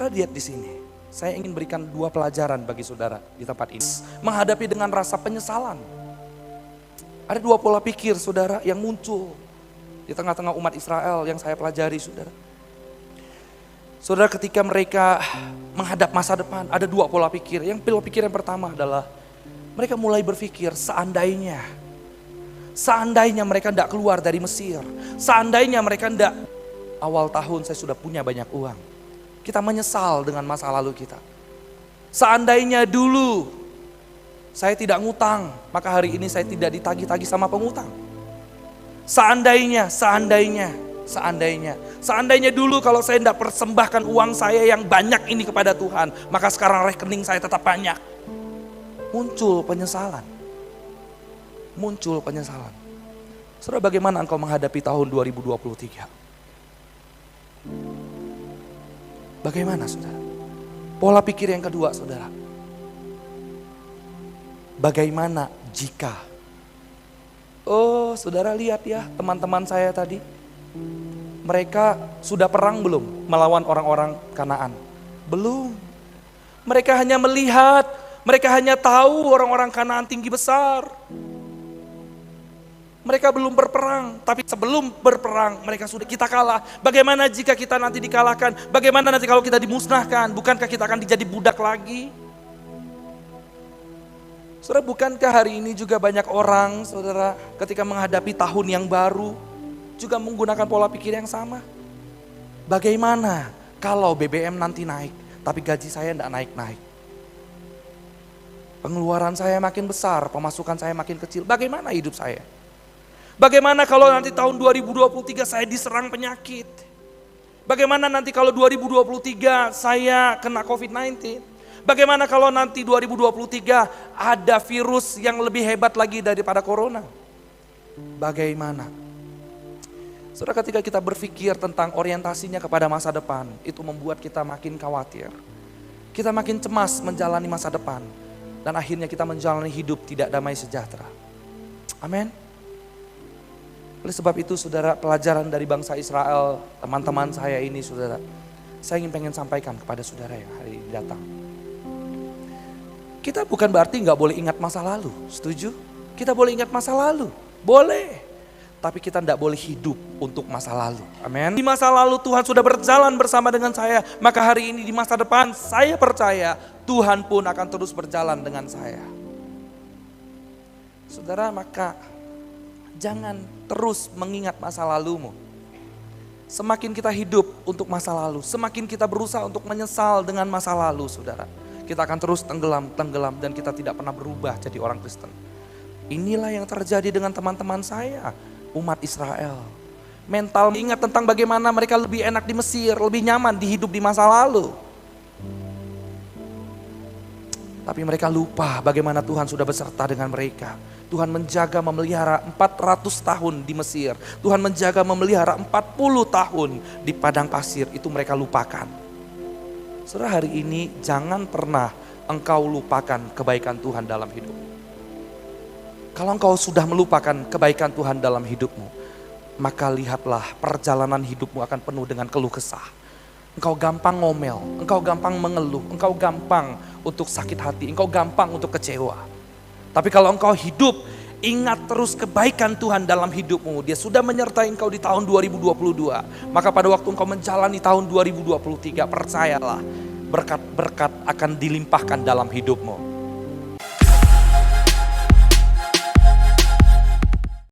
Saudara lihat di sini, saya ingin berikan 2 pelajaran bagi saudara di tempat ini. Menghadapi dengan rasa penyesalan. Ada 2 pola pikir saudara yang muncul di tengah-tengah umat Israel yang saya pelajari saudara. Saudara, ketika mereka menghadap masa depan, ada 2 pola pikir. Yang pola pikir yang pertama adalah mereka mulai berpikir seandainya mereka tidak keluar dari Mesir, seandainya mereka tidak, awal tahun saya sudah punya banyak uang. Kita menyesal dengan masa lalu kita. Seandainya dulu saya tidak ngutang, maka hari ini saya tidak ditagih-tagih sama pengutang. Seandainya dulu kalau saya tidak persembahkan uang saya yang banyak ini kepada Tuhan, maka sekarang rekening saya tetap banyak. Muncul penyesalan. Saudara, bagaimana engkau menghadapi tahun 2023? Bagaimana saudara? Pola pikir yang kedua saudara. Bagaimana jika? Oh saudara, lihat ya teman-teman saya tadi. Mereka sudah perang belum melawan orang-orang Kanaan? Belum. Mereka hanya melihat, mereka hanya tahu orang-orang Kanaan tinggi besar. Mereka belum berperang, tapi sebelum berperang mereka sudah, kita kalah. Bagaimana jika kita nanti dikalahkan? Bagaimana nanti kalau kita dimusnahkan? Bukankah kita akan dijadi budak lagi? Saudara, bukankah hari ini juga banyak orang, saudara, ketika menghadapi tahun yang baru, juga menggunakan pola pikir yang sama? Bagaimana kalau BBM nanti naik, tapi gaji saya tidak naik-naik? Pengeluaran saya makin besar, pemasukan saya makin kecil, bagaimana hidup saya? Bagaimana kalau nanti tahun 2023 saya diserang penyakit? Bagaimana nanti kalau 2023 saya kena COVID-19? Bagaimana kalau nanti 2023 ada virus yang lebih hebat lagi daripada corona? Bagaimana? Saudara, ketika kita berpikir tentang orientasinya kepada masa depan, itu membuat kita makin khawatir. Kita makin cemas menjalani masa depan. Dan akhirnya kita menjalani hidup tidak damai sejahtera. Amin. Oleh sebab itu saudara, pelajaran dari bangsa Israel, teman-teman saya ini saudara, saya pengen sampaikan kepada saudara yang hari ini datang. Kita bukan berarti gak boleh ingat masa lalu, setuju? Kita boleh ingat masa lalu, boleh. Tapi kita tidak boleh hidup untuk masa lalu, amin. Di masa lalu Tuhan sudah berjalan bersama dengan saya, maka hari ini di masa depan saya percaya Tuhan pun akan terus berjalan dengan saya. Saudara, maka jangan terus mengingat masa lalumu. Semakin kita hidup untuk masa lalu, semakin kita berusaha untuk menyesal dengan masa lalu, saudara. Kita akan terus tenggelam dan kita tidak pernah berubah jadi orang Kristen. Inilah yang terjadi dengan teman-teman saya, umat Israel. Mental ingat tentang bagaimana mereka lebih enak di Mesir, lebih nyaman di hidup di masa lalu. Tapi mereka lupa bagaimana Tuhan sudah beserta dengan mereka. Tuhan menjaga memelihara 400 tahun di Mesir. Tuhan menjaga memelihara 40 tahun di padang pasir. Itu mereka lupakan. Saudara, hari ini jangan pernah engkau lupakan kebaikan Tuhan dalam hidupmu. Kalau engkau sudah melupakan kebaikan Tuhan dalam hidupmu, maka lihatlah perjalanan hidupmu akan penuh dengan keluh kesah. Engkau gampang ngomel, engkau gampang mengeluh, engkau gampang untuk sakit hati, engkau gampang untuk kecewa. Tapi kalau engkau hidup, ingat terus kebaikan Tuhan dalam hidupmu. Dia sudah menyertai engkau di tahun 2022. Maka pada waktu engkau menjalani tahun 2023, percayalah berkat-berkat akan dilimpahkan dalam hidupmu.